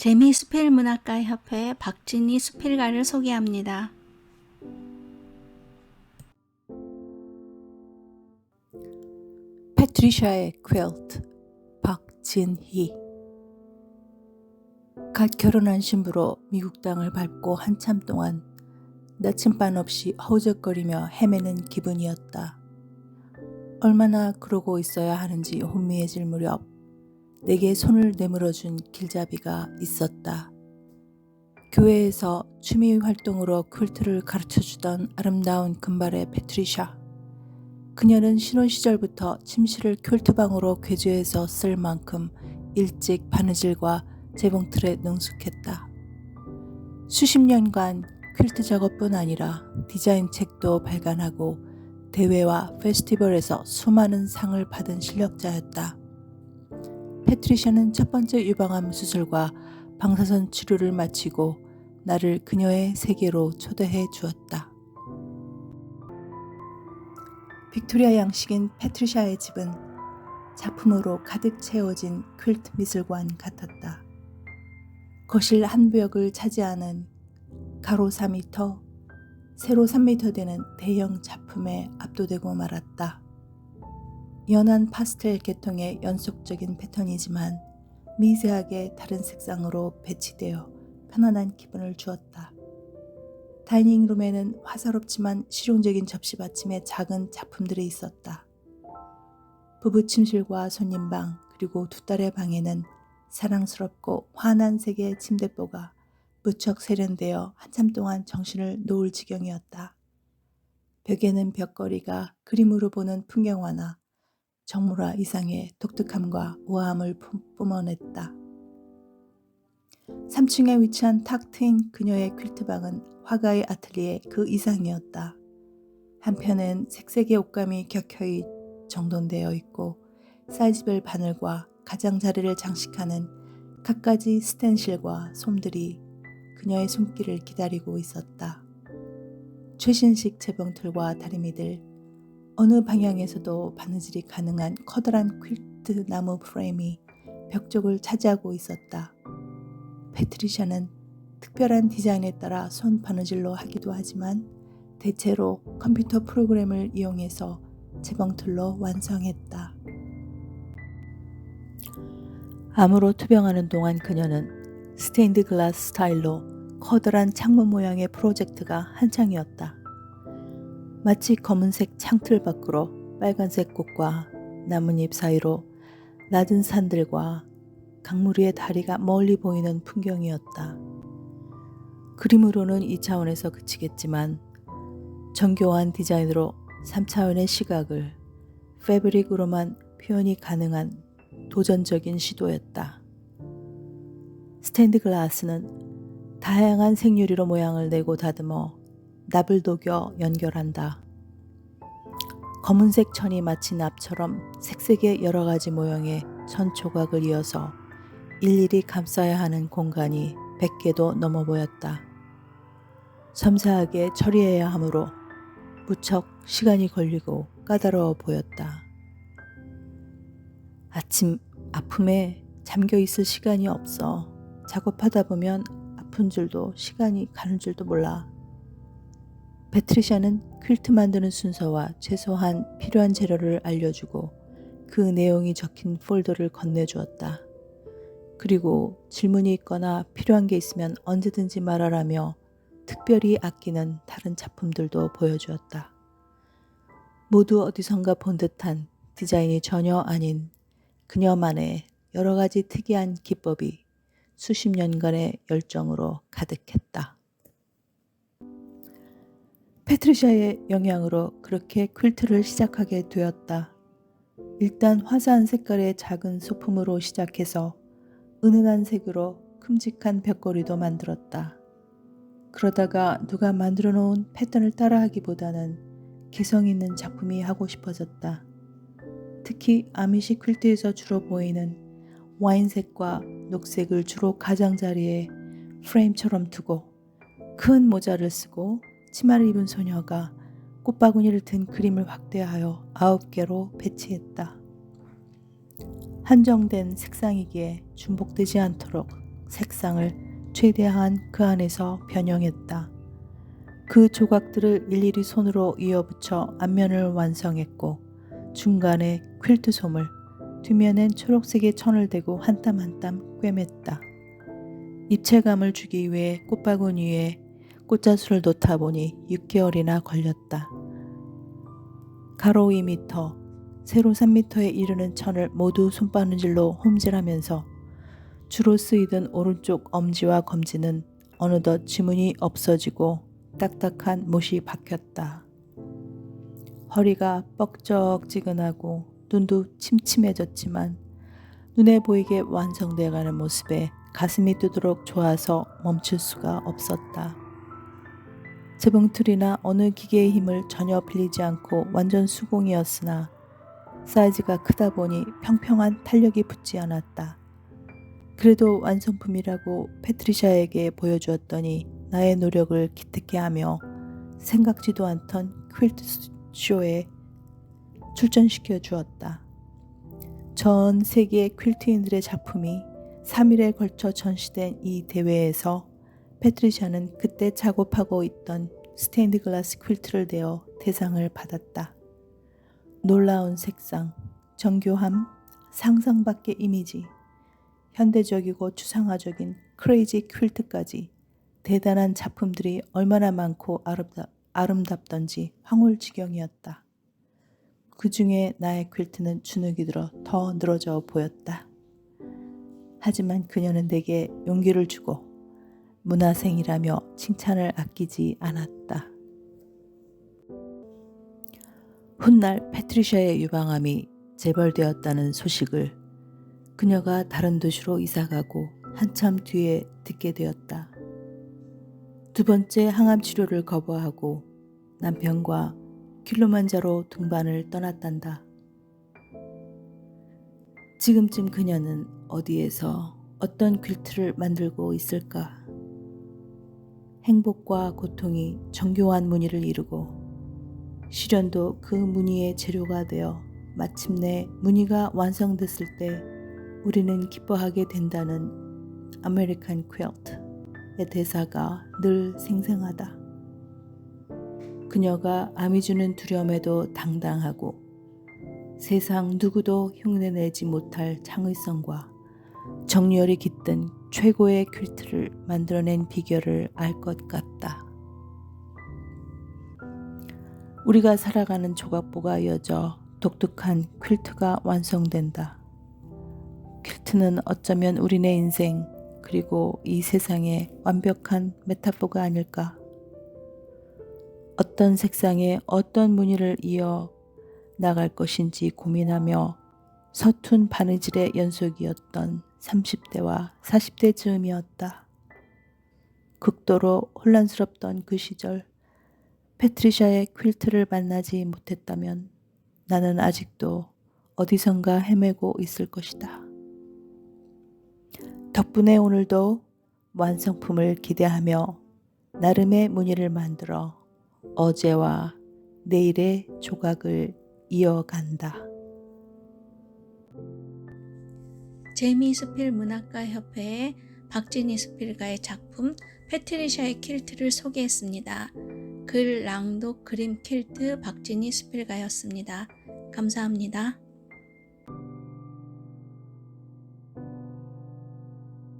재미수필문학가협회 박진희 수필가를 소개합니다. 패트리샤의 퀼트, 박진희. 갓 결혼한 신부로 미국 땅을 밟고 한참 동안 나침반 없이 허우적거리며 헤매는 기분이었다. 얼마나 그러고 있어야 하는지 혼미해질 무렵 내게 손을 내밀어준 길잡이가 있었다. 교회에서 취미 활동으로 퀼트를 가르쳐주던 아름다운 금발의 패트리샤. 그녀는 신혼 시절부터 침실을 퀼트방으로 괴주해서 쓸 만큼 일찍 바느질과 재봉틀에 능숙했다. 수십 년간 퀼트 작업뿐 아니라 디자인 책도 발간하고 대회와 페스티벌에서 수많은 상을 받은 실력자였다. 패트리샤는 첫 번째 유방암 수술과 방사선 치료를 마치고 나를 그녀의 세계로 초대해 주었다. 빅토리아 양식인 패트리샤의 집은 작품으로 가득 채워진 퀼트 미술관 같았다. 거실 한 벽을 차지하는 가로 4m, 세로 3m 되는 대형 작품에 압도되고 말았다. 연한 파스텔 계통의 연속적인 패턴이지만 미세하게 다른 색상으로 배치되어 편안한 기분을 주었다. 다이닝룸에는 화사롭지만 실용적인 접시받침에 작은 작품들이 있었다. 부부 침실과 손님방 그리고 두 딸의 방에는 사랑스럽고 환한 색의 침대보가 무척 세련되어 한참 동안 정신을 놓을 지경이었다. 벽에는 벽걸이가 그림으로 보는 풍경화나 정물화 이상의 독특함과 우아함을 뿜어냈다. 3층에 위치한 탁 트인 그녀의 퀼트방은 화가의 아틀리에 그 이상이었다. 한편은 색색의 옷감이 격혀이 정돈되어 있고 사이즈별 바늘과 가장자리를 장식하는 갖가지 스텐실과 솜들이 그녀의 손길을 기다리고 있었다. 최신식 재봉틀과 다리미들, 어느 방향에서도 바느질이 가능한 커다란 퀼트 나무 프레임이 벽 쪽을 차지하고 있었다. 패트리샤는 특별한 디자인에 따라 손 바느질로 하기도 하지만 대체로 컴퓨터 프로그램을 이용해서 재봉틀로 완성했다. 암으로 투병하는 동안 그녀는 스테인드 글라스 스타일로 커다란 창문 모양의 프로젝트가 한창이었다. 마치 검은색 창틀 밖으로 빨간색 꽃과 나뭇잎 사이로 낮은 산들과 강물 위의 다리가 멀리 보이는 풍경이었다. 그림으로는 2차원에서 그치겠지만 정교한 디자인으로 3차원의 시각을 패브릭으로만 표현이 가능한 도전적인 시도였다. 스테인드 글라스는 다양한 생유리로 모양을 내고 다듬어 납을 녹여 연결한다. 검은색 천이 마치 납처럼 색색의 여러 가지 모형의 천 조각을 이어서 일일이 감싸야 하는 공간이 100개도 넘어 보였다. 섬세하게 처리해야 하므로 무척 시간이 걸리고 까다로워 보였다. 아침 아픔에 잠겨 있을 시간이 없어. 작업하다 보면 아픈 줄도 시간이 가는 줄도 몰라. 패트리샤는 퀼트 만드는 순서와 최소한 필요한 재료를 알려주고 그 내용이 적힌 폴더를 건네주었다. 그리고 질문이 있거나 필요한 게 있으면 언제든지 말하라며 특별히 아끼는 다른 작품들도 보여주었다. 모두 어디선가 본 듯한 디자인이 전혀 아닌 그녀만의 여러 가지 특이한 기법이 수십 년간의 열정으로 가득했다. 패트리샤의 영향으로 그렇게 퀼트를 시작하게 되었다. 일단 화사한 색깔의 작은 소품으로 시작해서 은은한 색으로 큼직한 벽걸이도 만들었다. 그러다가 누가 만들어 놓은 패턴을 따라하기보다는 개성 있는 작품이 하고 싶어졌다. 특히 아미시 퀼트에서 주로 보이는 와인색과 녹색을 주로 가장자리에 프레임처럼 두고 큰 모자를 쓰고 치마를 입은 소녀가 꽃바구니를 든 그림을 확대하여 9개로 배치했다. 한정된 색상이기에 중복되지 않도록 색상을 최대한 그 안에서 변형했다. 그 조각들을 일일이 손으로 이어붙여 앞면을 완성했고 중간에 퀼트 솜을, 뒷면엔 초록색의 천을 대고 한 땀 한 땀 꿰맸다. 입체감을 주기 위해 꽃바구니 위에 꽃자수를 놓다 보니 6개월이나 걸렸다. 가로 2m, 세로 3m에 이르는 천을 모두 손바느질로 홈질하면서 주로 쓰이던 오른쪽 엄지와 검지는 어느덧 지문이 없어지고 딱딱한 못이 박혔다. 허리가 뻑적지근하고 눈도 침침해졌지만 눈에 보이게 완성되어가는 모습에 가슴이 뛰도록 좋아서 멈출 수가 없었다. 재봉틀이나 어느 기계의 힘을 전혀 빌리지 않고 완전 수공이었으나 사이즈가 크다 보니 평평한 탄력이 붙지 않았다. 그래도 완성품이라고 패트리샤에게 보여주었더니 나의 노력을 기특해 하며 생각지도 않던 퀼트 쇼에 출전시켜 주었다. 전 세계의 퀼트인들의 작품이 3일에 걸쳐 전시된 이 대회에서 패트리샤는 그때 작업하고 있던 스테인드 글라스 퀼트를 대어 대상을 받았다. 놀라운 색상, 정교함, 상상 밖의 이미지, 현대적이고 추상화적인 크레이지 퀼트까지 대단한 작품들이 얼마나 많고 아름답던지 황홀지경이었다. 그 중에 나의 퀼트는 주눅이 들어 더 늘어져 보였다. 하지만 그녀는 내게 용기를 주고 문화생이라며 칭찬을 아끼지 않았다. 훗날 패트리샤의 유방암이 재발되었다는 소식을 그녀가 다른 도시로 이사가고 한참 뒤에 듣게 되었다. 두 번째 항암 치료를 거부하고 남편과 킬리만자로 등반을 떠났단다. 지금쯤 그녀는 어디에서 어떤 퀼트를 만들고 있을까? 행복과 고통이 정교한 무늬를 이루고 시련도 그 무늬의 재료가 되어 마침내 무늬가 완성됐을 때 우리는 기뻐하게 된다는 아메리칸 퀼트의 대사가 늘 생생하다. 그녀가 암이 주는 두려움에도 당당하고 세상 누구도 흉내내지 못할 창의성과 정열이 깃든 최고의 퀼트를 만들어낸 비결을 알 것 같다. 우리가 살아가는 조각보가 이어져 독특한 퀼트가 완성된다. 퀼트는 어쩌면 우리네 인생 그리고 이 세상의 완벽한 메타포가 아닐까. 어떤 색상에 어떤 무늬를 이어 나갈 것인지 고민하며 서툰 바느질의 연속이었던 30대와 40대 즈음이었다. 극도로 혼란스럽던 그 시절 패트리샤의 퀼트를 만나지 못했다면 나는 아직도 어디선가 헤매고 있을 것이다. 덕분에 오늘도 완성품을 기대하며 나름의 무늬를 만들어 어제와 내일의 조각을 이어간다. 제이미 스필 문학가 협회의 박진희 스필가의 작품 패트리샤의 퀼트를 소개했습니다. 글 낭독 그림 퀼트 박진희 스필가였습니다. 감사합니다.